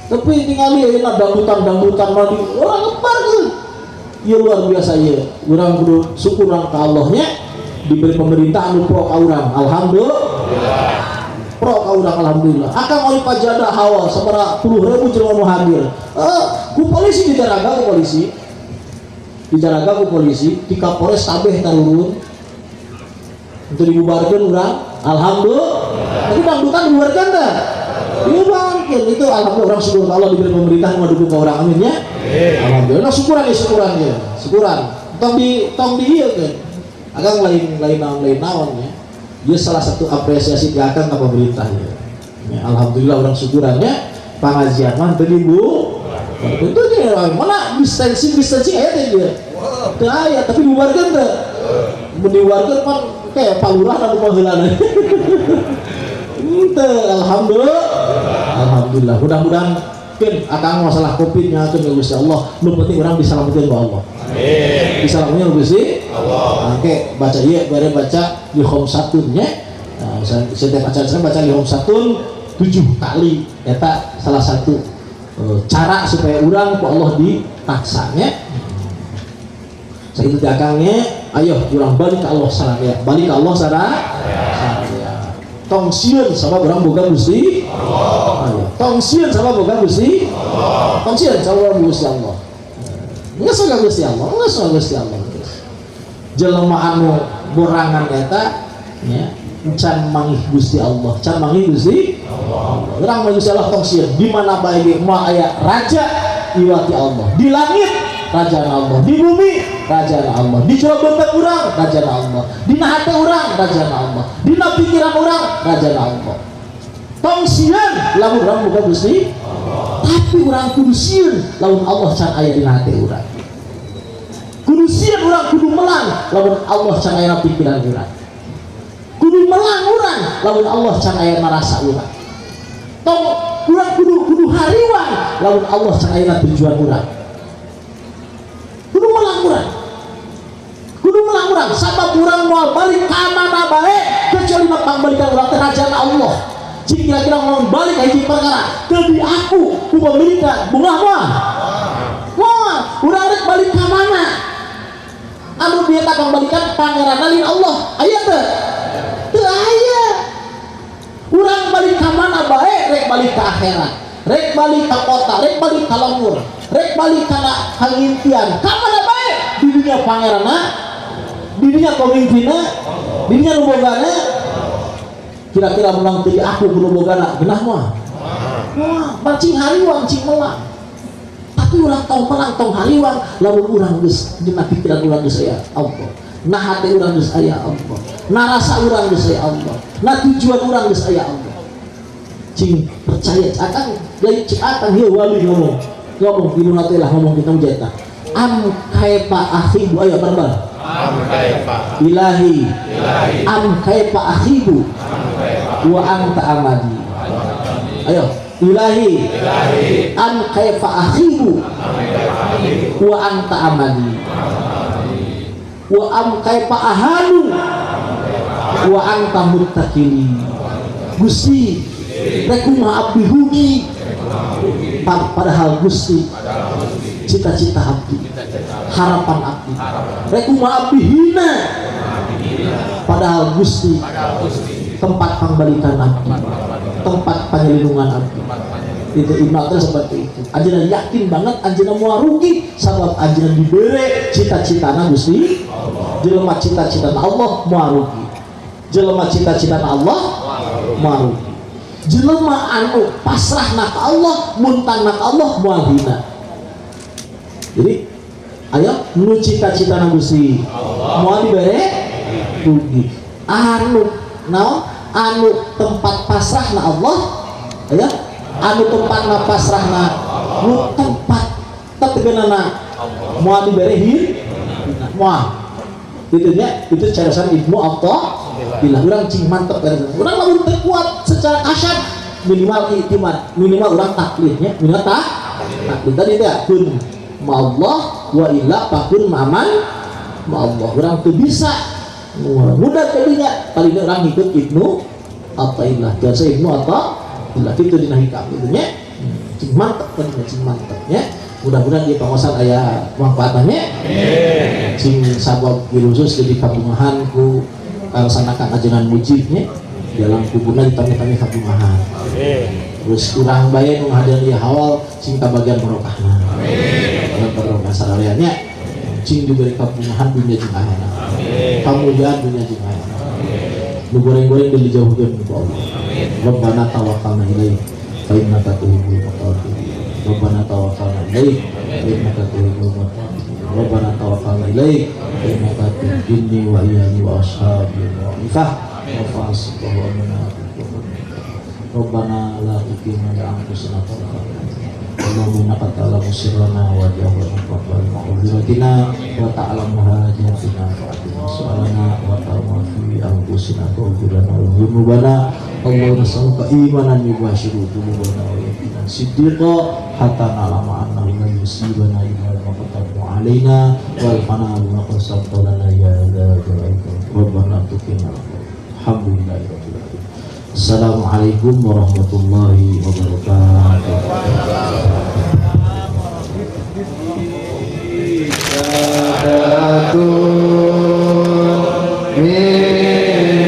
tapi tingali enak dangdutan mah di orang ngebarkeun. Ya luar biasa ya. Urang kudu syukur ka Allahnya diberi pemerintah anu pro ka urang. Alhamdulillah. Pro ka urang alhamdulillah. Akang oli pajada hawa sabaraha 10.000 jelema nu hadir. Ku polisi dijaraga ku polisi, di Kapolres kabeh tarurun. Untuk dibubarkeun urang, alhamdulillah. Tapi dangdutan dibubarkeun teh. Dibubarkeun itu alhamdulillah, urang syukur ka Allah diberi pemerintah nu dukung ka urang, amin ya. Alhamdulillah syukuran ya. Tong di ieu keun. Akang lain naon ya. Dia salah satu apresiasi diakan ke pemerintah ya. Alhamdulillah orang syukurannya pengajian mah teu dibu. Tentunya mana distancing aya teh dia. Teu aya tapi dibubarkeun teh. Mun dibubarkeun pan kayak palurah anu pangheulana. Alhamdulillah. Mudah-mudahan akang masalah Covid-nya keun Gusti Allah. Nu penting urang disalametkeun ku Allah. Amin. Disalametkeun ku Gusti Allah. Oke, baca ieu bare baca di khamsatun nya. Nah, setiap acara baca di khamsatun 7 kali. Eta salah satu cara supaya urang ku Allah ditaksanya. Sakitu akangnya, ayo urang balik ke Allah saraya. Balik ke Allah saraya. tong sieun sama urang boga Gusti Allah. Tong sieun sama boga Gusti Allah. Tong sieun sama Gusti Allah. Geus boga Gusti Allah, geus boga Gusti Allah. Jelema anu borangan eta nya can mangih Gusti Allah, can mangih Gusti Allah. Urang mah Gusti Allah tong sieun di mana bae ge moal aya raja iwati Allah. Di langit Raja Allah, di bumi Raja Allah, di coba bentuk urang Raja Allah, di hati urang Raja Allah, di pikiran urang Raja Allah. Tong sieun lamun urang boga Gusti, tapi urang kudu sieun lamun Allah can aya di hati urang. Kudu sieun urang kudu melang lamun Allah can aya pikiran urang. Kudu melang urang lamun Allah can aya narasa urang. Tong urang kudu hariwang lamun Allah can aya tujuan urang. Kudu melang urang sabab urang moal balik ka mana bae kecuali mah pangbalikan urang teh rajana Allah. Cing kira-kira mau balik ka hiji perkara teu di aku ku pemilikan bunga moal urang rek balik ka mana anu dia tak pangbalikan pangeranna lin Allah aya teu teu aya. Urang balik ka mana bae rek balik ka akhirat, rek balik ka kota, rek balik ka lemur, rek balik kana hangintian ka mana bae di dunia pangeranna, di dunia pemimpinna, di dunia nubogana. Kira-kira menang tadi aku kudu bogana genah mah cing hariwang cing melang. Tapi urang tong menang tong hariwang lamun urang geus dina pikiran urang geus aya Allah, nah hati urang geus aya Allah, nah rasa urang geus aya Allah, nah tujuan urang geus aya Allah. Cing percaya akang lain cing akang ieu wali ngomong ibu nanti lah ngomong kita jeta am kaifa akhibu ayo barbar am kaifa ilahi am kaifa akhibu wa anta amadi ayo ilahi am kaifa akhibu wa anta amadi wa am kaifa ahanu wa anta muttaqili. Gusti rek kumaha abdi rugi padahal Gusti cita-cita abdi, harapan abdi, rek kumaha abdi hina padahal Gusti tempat pangbalikan abdi, tempat penyelindungan abdi. Itu ibaratnya seperti itu. Anjeunna yakin banget anjeunna moal rugi sabab anjeunna dibere cita-citana Gusti. Jelema cita-citana Allah moal rugi. Jelema cita-citana Allah moal rugi. Jelema anu pasrahna ka Allah muntangna ka Allah moal hina. Jadi ayo nu cita-citana Gusti moal dibere rugi. Anu naon anu tempat pasrahna Allah ya anu tempatna pasrahna nu tempat tetegeunana moal dibere hina moal itu nya itu carasan Ibnu Athaillah urang cing mantep urang lamun teu kuat secara kasar minimal iktimat minimal urang taklidnya minimal taklid tadi teh kun ma Allah wa illa fakun ma'aman ma Allah urang teu bisa mudah tadinya paling urang ikut Ibnu Athaillah jasa Ibnu Athaillah itu dina hikam itu nya cing mantep tadinya cing mantepnya. Mudah-mudahan di pengosan aya manfaatnya sing sabab khusus jadi kabungahan ku laksanakan ajengan mujibnya dalam kubuna ditami-tami kabungahan terus kurang bae nu hadir di awal sing kabagian barokahna dalam barokah sarariannya cing diberi kabungahan dunia jeung akhirat kamuliaan dunia jeung akhirat nu goreng-goreng dijauhkeun ku Allah. Rabbana tawakkalna ilaik fa innaka tuhibbul muttaqin. Rabbana tawakkalna ilaik innaka tuhibbul muttaqin. Rabbana tawakkalna ilaik innaka tuhibbuni wa iyani wa ashabi wa ifah wa fasbahu amna. Rabbana la tuqimna li anfusina tarfatan Allahumma innaka ta'lamu sirrana wa jahwana ma'udhiratina wa ta'lamu hajatina fa'atina su'alana wa ta'lamu fi anfusina ta'udhurana wa dhunubana Allahumma nas'aluka imanan yubashiru dhunubana wa yaqinan siddiqa hatta na'lama annahu la yusibana illa ma qatabu alaina wal fanalu ma qasamta lana ya dzal Rabbana tuqina alhamdulillahi rabbil alamin. Assalamualaikum warahmatullahi wabarakatuh. Sadatun min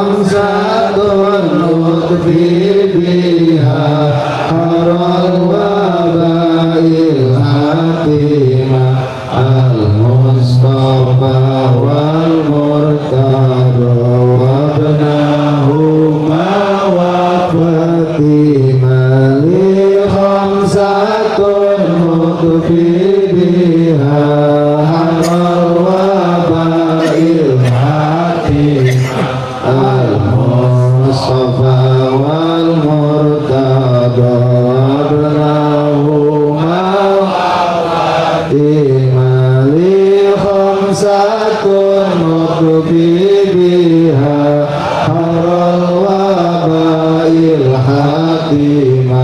khamsatun nutfi biha haral wabail hatima al-mustafa wal murtada wabnahuma wa fatima li khamsatun nutfi biha haral wabail hatima al-mustafa wal murtada wabnahuma imali khamsatun nutfi biha haral wabail hatima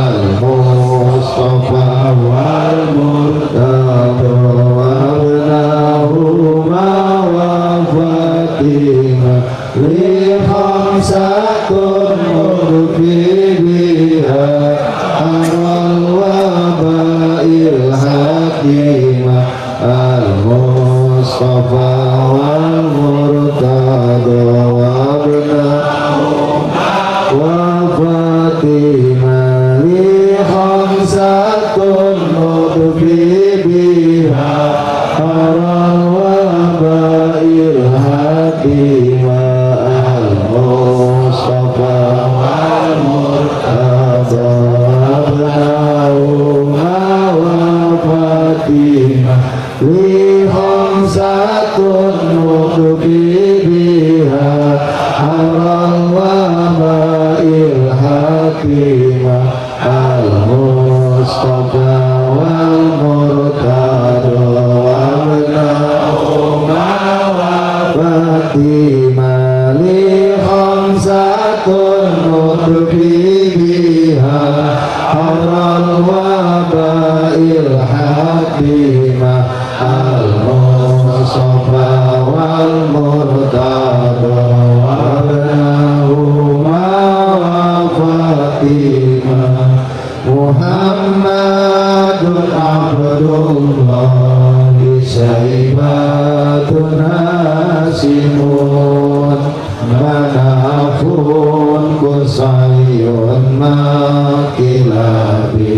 al-mustafa wal murtada wabnahuma wa fatima li khamsatun nutfi biha haral wabail hatima al-mustafa wal murtada wabnahuma wa fatima li khamsatun nutfi biha haral wabail hatima al-mustafa wal murtada wabnahuma wa fatima li khamsatun nutfi biha haral wabail hatima al-mustafa wal murtada wabnahuma wa fatima li khamsatun nutfi biha haral wabail hatima al-mustafa wal murtada wabnahuma wa fatima Muhammadun abdullah syaibatun hasimun manafun kusayun makilabi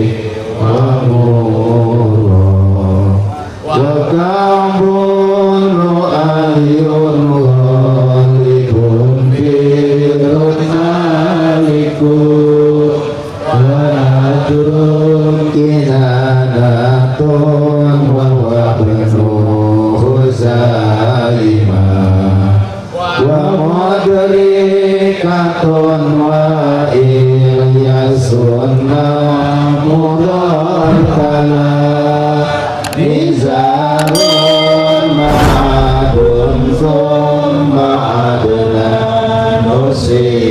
wa murah wa kabulu ayun ghalibun firun malikun Wadurun kinadatun wa wabnuhu zaimah wa mudrikatun wa ilyasun namudalkala nizarun ma'adun thumma adna nusir